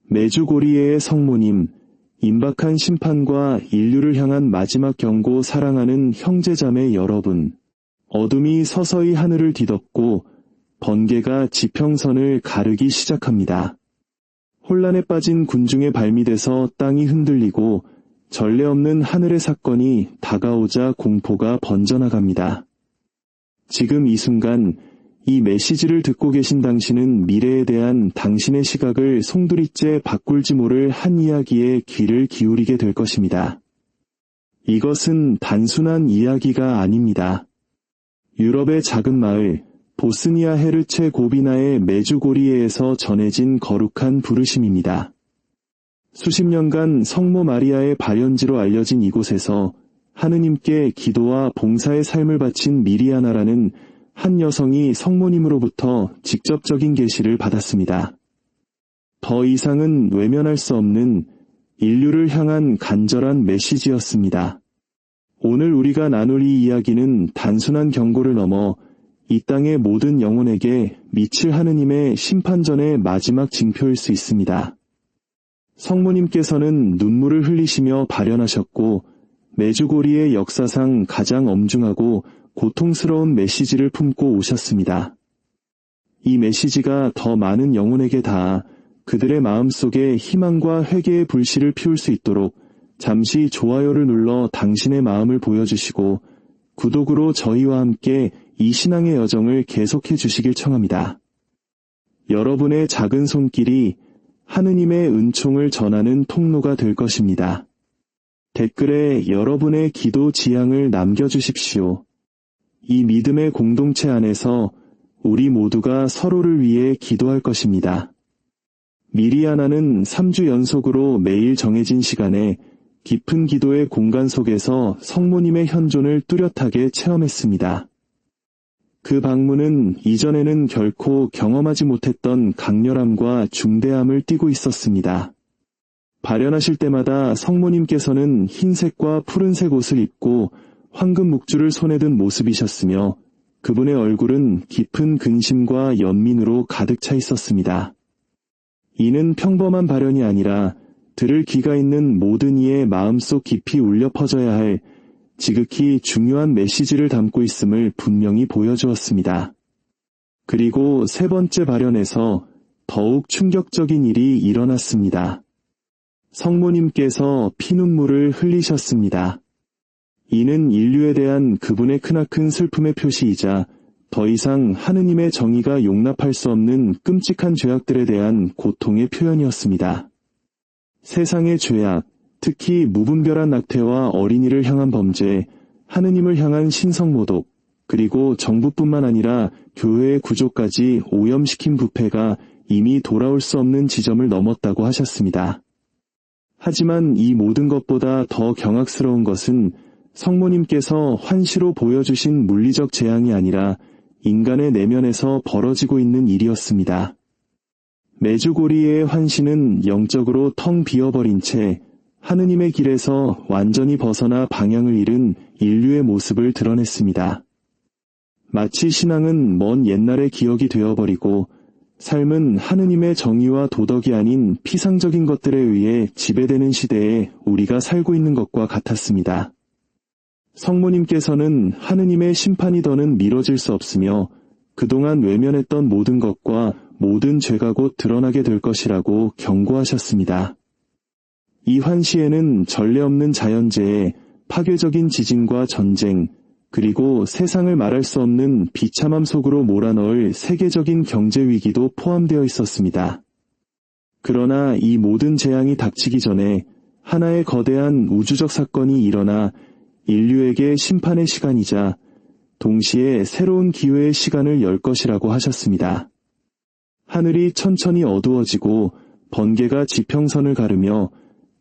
메주고리에의 성모님, 임박한 심판과 인류를 향한 마지막 경고 사랑하는 형제자매 여러분. 어둠이 서서히 하늘을 뒤덮고 번개가 지평선을 가르기 시작합니다. 혼란에 빠진 군중의 발밑에서 땅이 흔들리고 전례 없는 하늘의 사건이 다가오자 공포가 번져나갑니다. 지금 이 순간 이 메시지를 듣고 계신 당신은 미래에 대한 당신의 시각을 송두리째 바꿀지 모를 한 이야기에 귀를 기울이게 될 것입니다. 이것은 단순한 이야기가 아닙니다. 유럽의 작은 마을 보스니아 헤르체 고비나의 메주고리에에서 전해진 거룩한 부르심입니다. 수십 년간 성모 마리아의 발연지로 알려진 이곳에서 하느님께 기도와 봉사의 삶을 바친 미리아나라는 한 여성이 성모님으로부터 직접적인 계시를 받았습니다. 더 이상은 외면할 수 없는 인류를 향한 간절한 메시지였습니다. 오늘 우리가 나눌 이 이야기는 단순한 경고를 넘어 이 땅의 모든 영혼에게 미칠 하느님의 심판전의 마지막 징표일 수 있습니다. 성모님께서는 눈물을 흘리시며 발연하셨고 메주고리의 역사상 가장 엄중하고 고통스러운 메시지를 품고 오셨습니다. 이 메시지가 더 많은 영혼에게 닿아 그들의 마음속에 희망과 회개의 불씨를 피울 수 있도록 잠시 좋아요를 눌러 당신의 마음을 보여주시고 구독으로 저희와 함께 이 신앙의 여정을 계속해 주시길 청합니다. 여러분의 작은 손길이 하느님의 은총을 전하는 통로가 될 것입니다. 댓글에 여러분의 기도 지향을 남겨주십시오. 이 믿음의 공동체 안에서 우리 모두가 서로를 위해 기도할 것입니다. 미리아나는 3주 연속으로 매일 정해진 시간에 깊은 기도의 공간 속에서 성모님의 현존을 뚜렷하게 체험했습니다. 그 방문은 이전에는 결코 경험하지 못했던 강렬함과 중대함을 띠고 있었습니다. 발연하실 때마다 성모님께서는 흰색과 푸른색 옷을 입고 황금 묵주를 손에 든 모습이셨으며 그분의 얼굴은 깊은 근심과 연민으로 가득 차 있었습니다. 이는 평범한 발연이 아니라 들을 귀가 있는 모든 이의 마음속 깊이 울려 퍼져야 할 지극히 중요한 메시지를 담고 있음을 분명히 보여주었습니다. 그리고 세 번째 발연에서 더욱 충격적인 일이 일어났습니다. 성모님께서 피눈물을 흘리셨습니다. 이는 인류에 대한 그분의 크나큰 슬픔의 표시이자 더 이상 하느님의 정의가 용납할 수 없는 끔찍한 죄악들에 대한 고통의 표현이었습니다. 세상의 죄악, 특히 무분별한 낙태와 어린이를 향한 범죄, 하느님을 향한 신성모독, 그리고 정부뿐만 아니라 교회의 구조까지 오염시킨 부패가 이미 돌아올 수 없는 지점을 넘었다고 하셨습니다. 하지만 이 모든 것보다 더 경악스러운 것은 성모님께서 환시로 보여주신 물리적 재앙이 아니라 인간의 내면에서 벌어지고 있는 일이었습니다. 메주고리의 환시는 영적으로 텅 비어버린 채 하느님의 길에서 완전히 벗어나 방향을 잃은 인류의 모습을 드러냈습니다. 마치 신앙은 먼 옛날의 기억이 되어버리고 삶은 하느님의 정의와 도덕이 아닌 피상적인 것들에 의해 지배되는 시대에 우리가 살고 있는 것과 같았습니다. 성모님께서는 하느님의 심판이 더는 미뤄질 수 없으며 그동안 외면했던 모든 것과 모든 죄가 곧 드러나게 될 것이라고 경고하셨습니다. 이 환시에는 전례 없는 자연재해, 파괴적인 지진과 전쟁, 그리고 세상을 말할 수 없는 비참함 속으로 몰아넣을 세계적인 경제 위기도 포함되어 있었습니다. 그러나 이 모든 재앙이 닥치기 전에 하나의 거대한 우주적 사건이 일어나 인류에게 심판의 시간이자 동시에 새로운 기회의 시간을 열 것이라고 하셨습니다. 하늘이 천천히 어두워지고 번개가 지평선을 가르며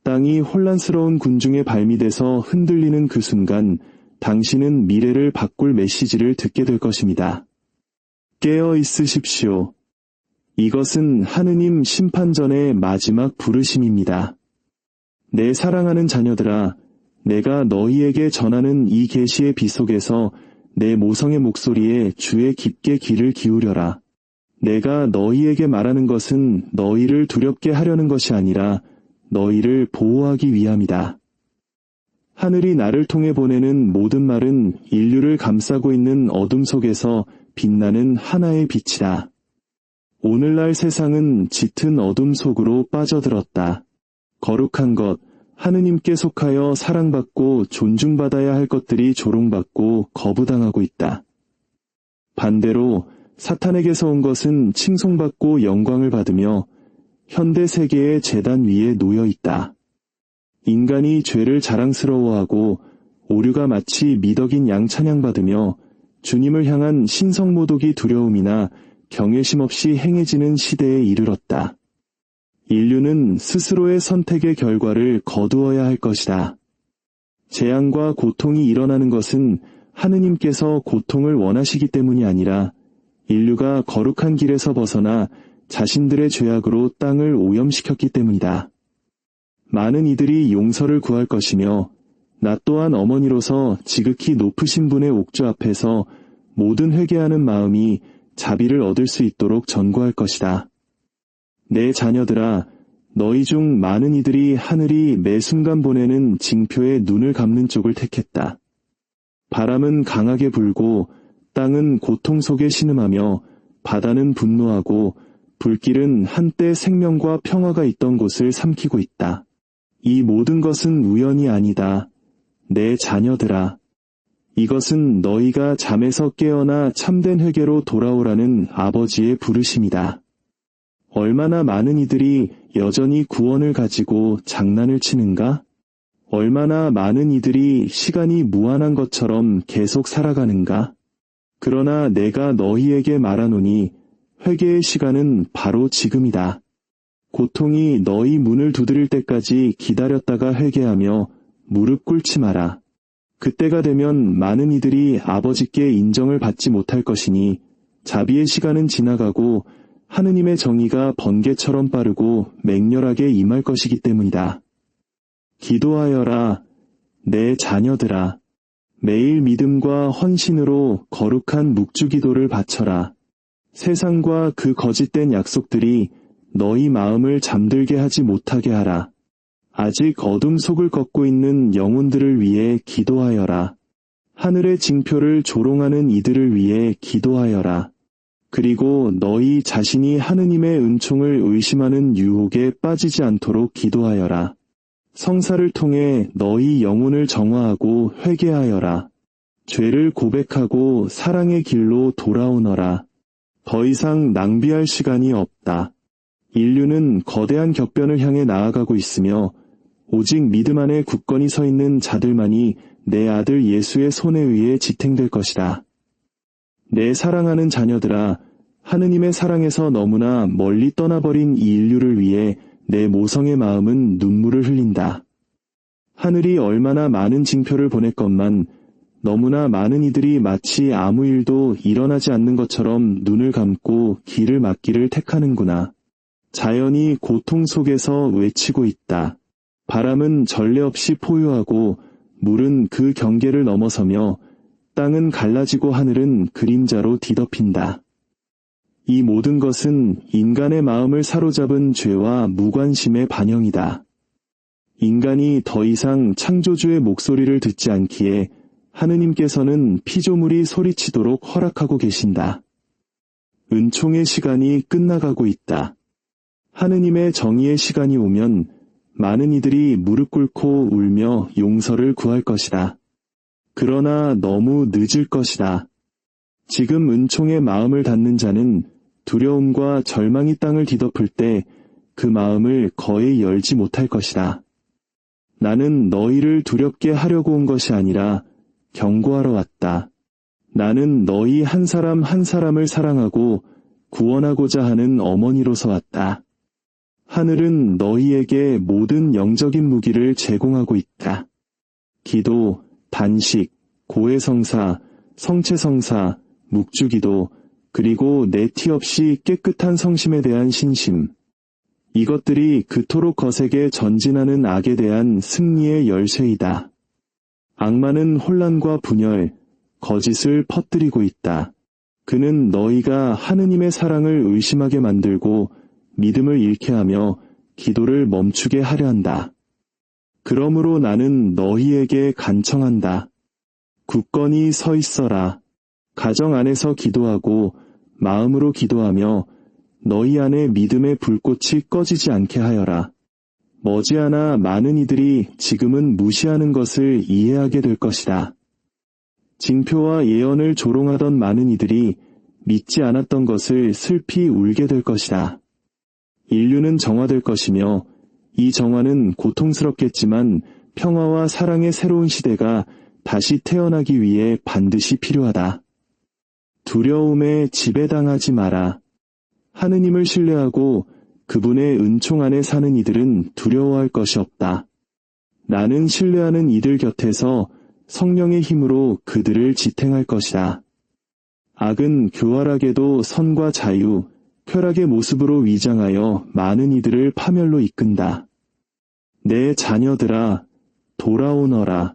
땅이 혼란스러운 군중의 발밑에서 흔들리는 그 순간 당신은 미래를 바꿀 메시지를 듣게 될 것입니다. 깨어 있으십시오. 이것은 하느님 심판전의 마지막 부르심입니다. 내 사랑하는 자녀들아, 내가 너희에게 전하는 이 계시의 비 속에서 내 모성의 목소리에 주의 깊게 귀를 기울여라. 내가 너희에게 말하는 것은 너희를 두렵게 하려는 것이 아니라 너희를 보호하기 위함이다. 하늘이 나를 통해 보내는 모든 말은 인류를 감싸고 있는 어둠 속에서 빛나는 하나의 빛이다. 오늘날 세상은 짙은 어둠 속으로 빠져들었다. 거룩한 것, 하느님께 속하여 사랑받고 존중받아야 할 것들이 조롱받고 거부당하고 있다. 반대로 사탄에게서 온 것은 칭송받고 영광을 받으며 현대 세계의 제단 위에 놓여 있다. 인간이 죄를 자랑스러워하고 오류가 마치 미덕인 양 찬양받으며 주님을 향한 신성모독이 두려움이나 경외심 없이 행해지는 시대에 이르렀다. 인류는 스스로의 선택의 결과를 거두어야 할 것이다. 재앙과 고통이 일어나는 것은 하느님께서 고통을 원하시기 때문이 아니라 인류가 거룩한 길에서 벗어나 자신들의 죄악으로 땅을 오염시켰기 때문이다. 많은 이들이 용서를 구할 것이며 나 또한 어머니로서 지극히 높으신 분의 옥조 앞에서 모든 회개하는 마음이 자비를 얻을 수 있도록 전구할 것이다. 내 자녀들아, 너희 중 많은 이들이 하늘이 매 순간 보내는 징표에 눈을 감는 쪽을 택했다. 바람은 강하게 불고 땅은 고통 속에 신음하며 바다는 분노하고 불길은 한때 생명과 평화가 있던 곳을 삼키고 있다. 이 모든 것은 우연이 아니다. 내 자녀들아. 이것은 너희가 잠에서 깨어나 참된 회개로 돌아오라는 아버지의 부르심이다. 얼마나 많은 이들이 여전히 구원을 가지고 장난을 치는가? 얼마나 많은 이들이 시간이 무한한 것처럼 계속 살아가는가? 그러나 내가 너희에게 말하노니 회개의 시간은 바로 지금이다. 고통이 너희 문을 두드릴 때까지 기다렸다가 회개하며 무릎 꿇지 마라. 그때가 되면 많은 이들이 아버지께 인정을 받지 못할 것이니 자비의 시간은 지나가고 하느님의 정의가 번개처럼 빠르고 맹렬하게 임할 것이기 때문이다. 기도하여라, 내 자녀들아. 매일 믿음과 헌신으로 거룩한 묵주기도를 바쳐라. 세상과 그 거짓된 약속들이 너희 마음을 잠들게 하지 못하게 하라. 아직 어둠 속을 걷고 있는 영혼들을 위해 기도하여라. 하늘의 징표를 조롱하는 이들을 위해 기도하여라. 그리고 너희 자신이 하느님의 은총을 의심하는 유혹에 빠지지 않도록 기도하여라. 성사를 통해 너희 영혼을 정화하고 회개하여라. 죄를 고백하고 사랑의 길로 돌아오너라. 더 이상 낭비할 시간이 없다. 인류는 거대한 격변을 향해 나아가고 있으며 오직 믿음 안에 굳건히 서 있는 자들만이 내 아들 예수의 손에 의해 지탱될 것이다. 내 사랑하는 자녀들아, 하느님의 사랑에서 너무나 멀리 떠나버린 이 인류를 위해 내 모성의 마음은 눈물을 흘린다. 하늘이 얼마나 많은 징표를 보냈건만 너무나 많은 이들이 마치 아무 일도 일어나지 않는 것처럼 눈을 감고 길을 막기를 택하는구나. 자연이 고통 속에서 외치고 있다. 바람은 전례 없이 포효하고 물은 그 경계를 넘어서며 땅은 갈라지고 하늘은 그림자로 뒤덮인다. 이 모든 것은 인간의 마음을 사로잡은 죄와 무관심의 반영이다. 인간이 더 이상 창조주의 목소리를 듣지 않기에 하느님께서는 피조물이 소리치도록 허락하고 계신다. 은총의 시간이 끝나가고 있다. 하느님의 정의의 시간이 오면 많은 이들이 무릎 꿇고 울며 용서를 구할 것이다. 그러나 너무 늦을 것이다. 지금 은총의 마음을 닫는 자는 두려움과 절망이 땅을 뒤덮을 때 그 마음을 거의 열지 못할 것이다. 나는 너희를 두렵게 하려고 온 것이 아니라 경고하러 왔다. 나는 너희 한 사람 한 사람을 사랑하고 구원하고자 하는 어머니로서 왔다. 하늘은 너희에게 모든 영적인 무기를 제공하고 있다. 기도, 단식, 고해성사, 성체성사, 묵주기도, 그리고 내티 없이 깨끗한 성심에 대한 신심. 이것들이 그토록 거세게 전진하는 악에 대한 승리의 열쇠이다. 악마는 혼란과 분열, 거짓을 퍼뜨리고 있다. 그는 너희가 하느님의 사랑을 의심하게 만들고 믿음을 잃게 하며 기도를 멈추게 하려 한다. 그러므로 나는 너희에게 간청한다. 굳건히 서 있어라. 가정 안에서 기도하고 마음으로 기도하며 너희 안에 믿음의 불꽃이 꺼지지 않게 하여라. 머지않아 많은 이들이 지금은 무시하는 것을 이해하게 될 것이다. 징표와 예언을 조롱하던 많은 이들이 믿지 않았던 것을 슬피 울게 될 것이다. 인류는 정화될 것이며 이 정화는 고통스럽겠지만 평화와 사랑의 새로운 시대가 다시 태어나기 위해 반드시 필요하다. 두려움에 지배당하지 마라. 하느님을 신뢰하고 그분의 은총 안에 사는 이들은 두려워할 것이 없다. 나는 신뢰하는 이들 곁에서 성령의 힘으로 그들을 지탱할 것이다. 악은 교활하게도 선과 자유, 쾌락의 모습으로 위장하여 많은 이들을 파멸로 이끈다. 내 자녀들아, 돌아오너라.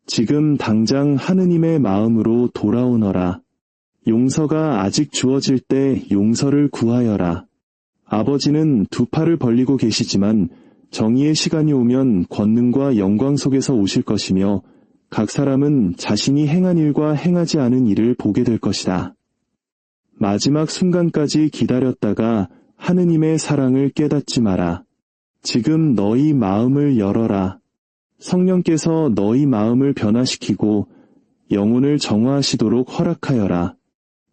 지금 당장 하느님의 마음으로 돌아오너라. 용서가 아직 주어질 때 용서를 구하여라. 아버지는 두 팔을 벌리고 계시지만 정의의 시간이 오면 권능과 영광 속에서 오실 것이며 각 사람은 자신이 행한 일과 행하지 않은 일을 보게 될 것이다. 마지막 순간까지 기다렸다가 하느님의 사랑을 깨닫지 마라. 지금 너희 마음을 열어라. 성령께서 너희 마음을 변화시키고 영혼을 정화하시도록 허락하여라.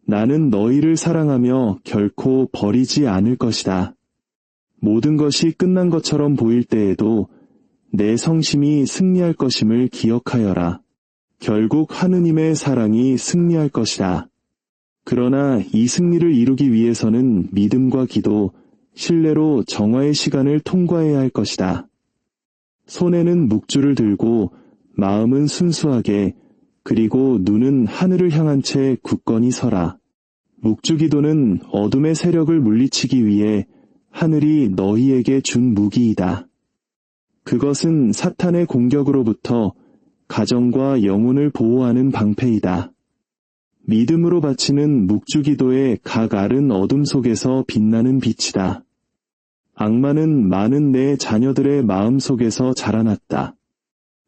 나는 너희를 사랑하며 결코 버리지 않을 것이다. 모든 것이 끝난 것처럼 보일 때에도 내 성심이 승리할 것임을 기억하여라. 결국 하느님의 사랑이 승리할 것이다. 그러나 이 승리를 이루기 위해서는 믿음과 기도, 신뢰로 정화의 시간을 통과해야 할 것이다. 손에는 묵주를 들고 마음은 순수하게 그리고 눈은 하늘을 향한 채 굳건히 서라. 묵주기도는 어둠의 세력을 물리치기 위해 하늘이 너희에게 준 무기이다. 그것은 사탄의 공격으로부터 가정과 영혼을 보호하는 방패이다. 믿음으로 바치는 묵주기도의 각 알은 어둠 속에서 빛나는 빛이다. 악마는 많은 내 자녀들의 마음 속에서 자라났다.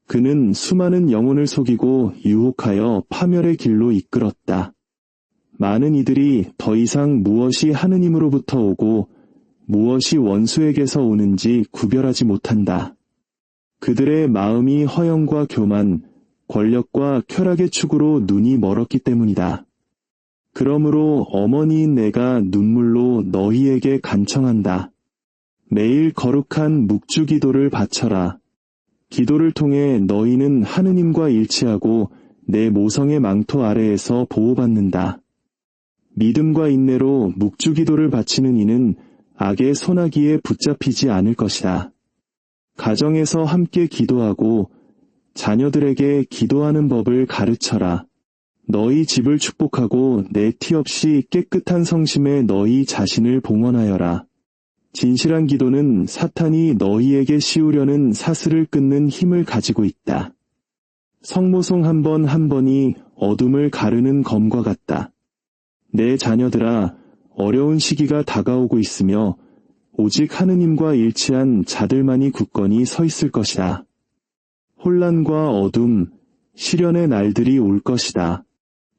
그는 수많은 영혼을 속이고 유혹하여 파멸의 길로 이끌었다. 많은 이들이 더 이상 무엇이 하느님으로부터 오고 무엇이 원수에게서 오는지 구별하지 못한다. 그들의 마음이 허영과 교만, 권력과 쾌락의 축으로 눈이 멀었기 때문이다. 그러므로 어머니인 내가 눈물로 너희에게 간청한다. 매일 거룩한 묵주기도를 바쳐라. 기도를 통해 너희는 하느님과 일치하고 내 모성의 망토 아래에서 보호받는다. 믿음과 인내로 묵주기도를 바치는 이는 악의 소나기에 붙잡히지 않을 것이다. 가정에서 함께 기도하고 자녀들에게 기도하는 법을 가르쳐라. 너희 집을 축복하고 내 티 없이 깨끗한 성심에 너희 자신을 봉헌하여라. 진실한 기도는 사탄이 너희에게 씌우려는 사슬을 끊는 힘을 가지고 있다. 성모송 한 번 한 번이 어둠을 가르는 검과 같다. 내 자녀들아, 어려운 시기가 다가오고 있으며 오직 하느님과 일치한 자들만이 굳건히 서 있을 것이다. 혼란과 어둠, 시련의 날들이 올 것이다.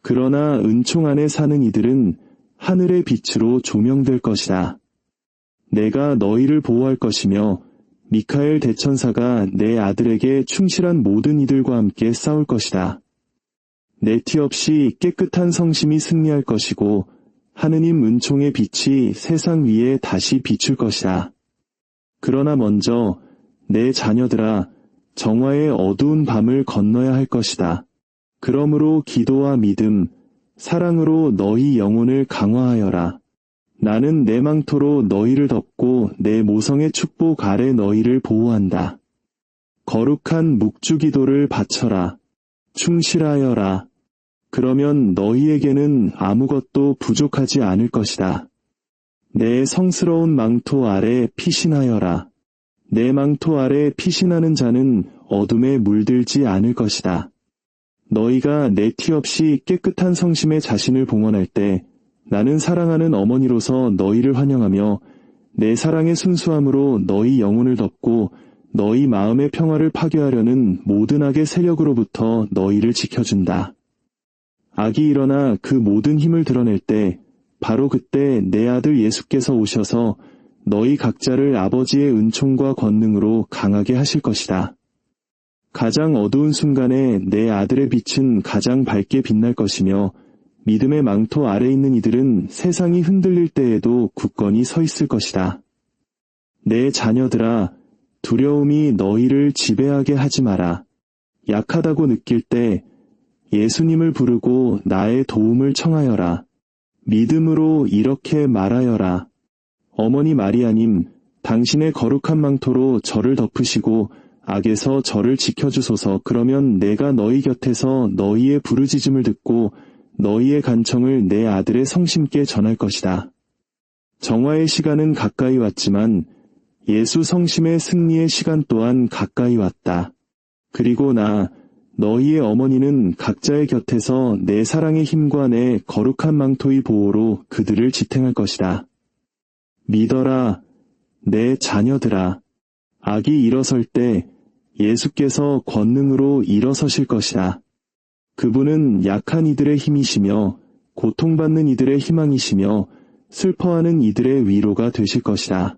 그러나 은총 안에 사는 이들은 하늘의 빛으로 조명될 것이다. 내가 너희를 보호할 것이며 미카엘 대천사가 내 아들에게 충실한 모든 이들과 함께 싸울 것이다. 내 티 없이 깨끗한 성심이 승리할 것이고 하느님 은총의 빛이 세상 위에 다시 비출 것이다. 그러나 먼저 내 자녀들아, 정화의 어두운 밤을 건너야 할 것이다. 그러므로 기도와 믿음, 사랑으로 너희 영혼을 강화하여라. 나는 내 망토로 너희를 덮고 내 모성의 축복 아래 너희를 보호한다. 거룩한 묵주기도를 바쳐라. 충실하여라. 그러면 너희에게는 아무것도 부족하지 않을 것이다. 내 성스러운 망토 아래 피신하여라. 내 망토 아래 피신하는 자는 어둠에 물들지 않을 것이다. 너희가 내 티 없이 깨끗한 성심에 자신을 봉헌할 때 나는 사랑하는 어머니로서 너희를 환영하며 내 사랑의 순수함으로 너희 영혼을 덮고 너희 마음의 평화를 파괴하려는 모든 악의 세력으로부터 너희를 지켜준다. 악이 일어나 그 모든 힘을 드러낼 때 바로 그때 내 아들 예수께서 오셔서 너희 각자를 아버지의 은총과 권능으로 강하게 하실 것이다. 가장 어두운 순간에 내 아들의 빛은 가장 밝게 빛날 것이며 믿음의 망토 아래 있는 이들은 세상이 흔들릴 때에도 굳건히 서 있을 것이다. 내 자녀들아, 두려움이 너희를 지배하게 하지 마라. 약하다고 느낄 때 예수님을 부르고 나의 도움을 청하여라. 믿음으로 이렇게 말하여라. 어머니 마리아님, 당신의 거룩한 망토로 저를 덮으시고 악에서 저를 지켜주소서. 그러면 내가 너희 곁에서 너희의 부르짖음을 듣고 너희의 간청을 내 아들의 성심께 전할 것이다. 정화의 시간은 가까이 왔지만 예수 성심의 승리의 시간 또한 가까이 왔다. 그리고 너희의 어머니는 각자의 곁에서 내 사랑의 힘과 내 거룩한 망토의 보호로 그들을 지탱할 것이다. 믿어라, 내 자녀들아. 악이 일어설 때 예수께서 권능으로 일어서실 것이다. 그분은 약한 이들의 힘이시며 고통받는 이들의 희망이시며 슬퍼하는 이들의 위로가 되실 것이다.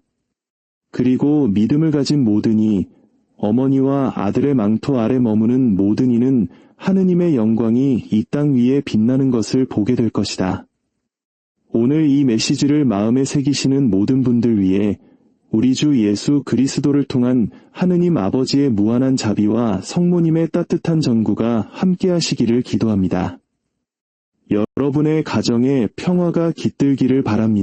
그리고 믿음을 가진 모든 이, 어머니와 아들의 망토 아래 머무는 모든 이는 하느님의 영광이 이 땅 위에 빛나는 것을 보게 될 것이다. 오늘 이 메시지를 마음에 새기시는 모든 분들 위해 우리 주 예수 그리스도를 통한 하느님 아버지의 무한한 자비와 성모님의 따뜻한 전구가 함께하시기를 기도합니다. 여러분의 가정에 평화가 깃들기를 바랍니다.